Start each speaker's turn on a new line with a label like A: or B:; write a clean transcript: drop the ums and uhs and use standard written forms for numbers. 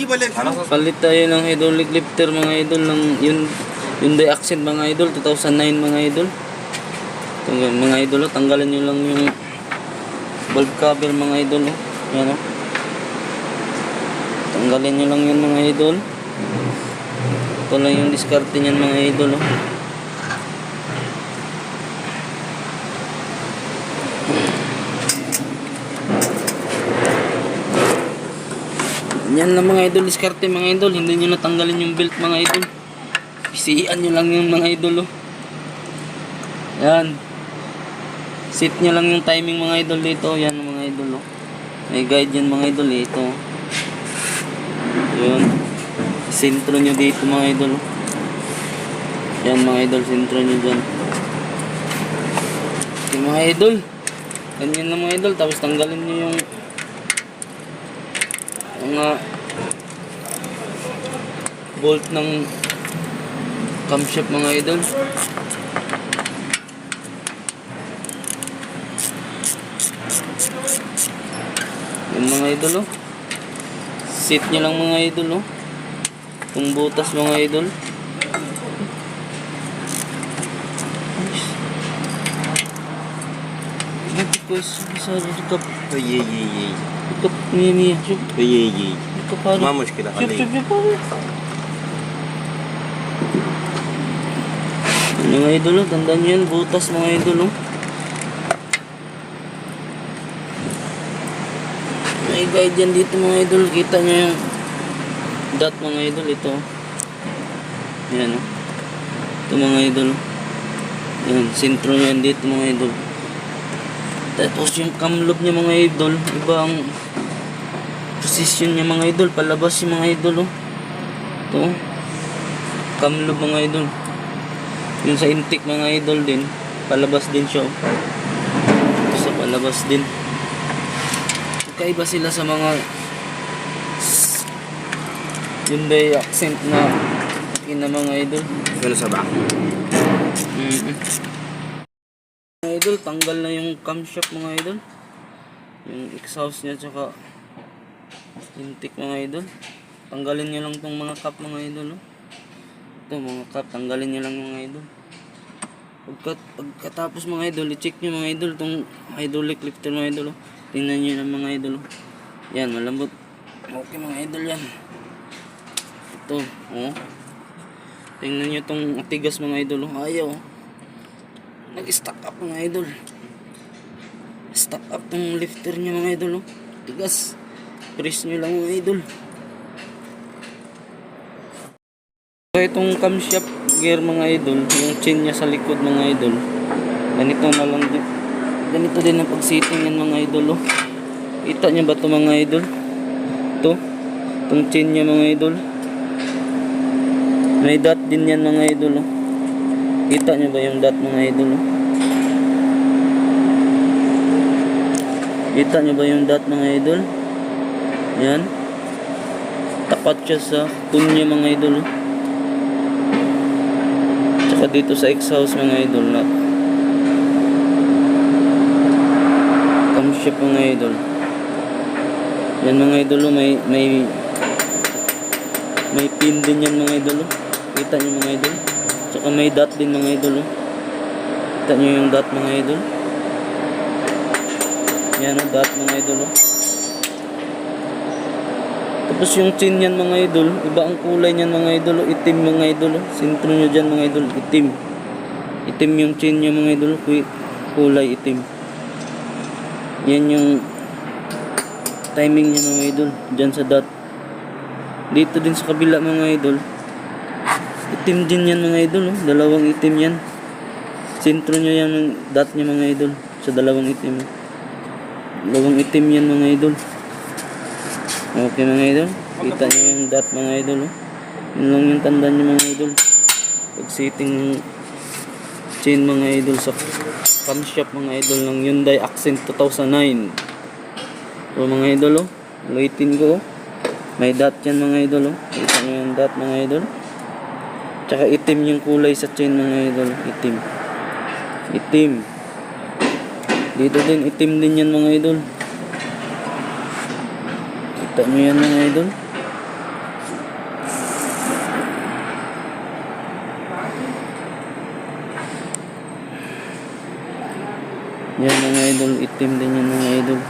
A: Palit tayo ng hydraulic lifter mga idol ng Hyundai Accent mga idol 2009 mga idol. Mga idol, tanggalin nyo lang yung valve cover mga idol. Yan o. Tanggalin nyo lang yun mga idol. Ito lang yung diskarte nyan mga idol. Yan lang mga idol, diskarte mga idol. Hindi nyo natanggalin yung belt mga idol. Pisian nyo lang yung mga idol. Yan. Set nyo lang yung timing mga idol dito. Yan mga idol. May guide yan mga idol ito. Yun. Sentro nyo dito mga idol. Yan mga idol, sentro nyo dyan. Okay mga idol. Ganyan lang mga idol. Tapos tanggalin nyo yung mga bolt ng camshaft mga idol. Yung mga idol set nyo lang mga idol itong butas mga idol.
B: मुश्किल
A: mga idol, tandaan nyo yan, butas mga idol. May guide yan dito mga idol, kita nyo yung dot mga idol, ito yan ito mga idol, yan, sentro nyo yan dito mga idol. Tapos yung cam loop nya mga idol, iba ang position nya mga idol, palabas yung mga idol ito cam loop mga idol. Yung sa intake mga idol din, palabas din siya ito sa palabas din. Kaiba sila sa mga Hyundai Accent na ina mga idol.
B: Gano'n sa back?
A: Mga idol, tanggal na yung camshaft mga idol. Yung exhaust niya tsaka intake mga idol. Tanggalin nyo lang tong mga cap mga idol. Ito mga cap, tanggalin nyo lang mga idol. Pagkatapos mga idol, i-check nyo mga idol tong hydraulic lifter mga idol. Tingnan nyo ng mga idol. Yan, malambot. Okay mga idol yan. Ito, tingnan nyo tong tigas mga idol. Ayaw. Nag-stack up mga idol. Stack up tong lifter nyo mga idol. Tigas. Press nyo lang mga idol. So itong camshaft gear mga idol, yung chain nya sa likod mga idol. Ganito na lang din. Ganito din ang pag-setting yan mga idol. Kita nyo ba ito mga idol? Ito. Itong chain nya mga idol. May dot din yan mga idol. Kita nyo ba yung dot mga idol? Kita nyo ba yung dot mga idol? Yan. Tapat siya sa punya mga idol. Tsaka dito sa exhaust mga idol na camshaft mga idol. Yan mga idol, may pin din yan mga idol. Kita nyo mga idol. Tsaka may dot din mga idol. Kita nyo yung dot mga idol. Yan o, dot mga idol. Tapos yung chain yan mga idol, iba ang kulay niyan mga idol. Itim mga idol. Sentro nyo dyan mga idol, itim. Itim yung chain nyo mga idol, kulay itim. Yan yung timing niya mga idol, dyan sa dot. Dito din sa kabila mga idol, itim din yan mga idol. Dalawang itim yan. Sentro nyo yan ng dot niya mga idol, sa dalawang itim. Dalawang itim yan mga idol. Okay mga idol, kita nyo yung dot mga idol. Yun lang yung tandaan nyo mga idol. Pag setting ng chain mga idol sa camshaft mga idol ng Hyundai Accent 2009. So mga idol, ulitin ko. May dot yan mga idol. Kita nyo yung dot mga idol. Tsaka itim yung kulay sa chain mga idol. Itim. Itim. Dito din, itim din yan mga idol. Kita nyo yan mga idol. Yan mga idol, itim din yan mga idol.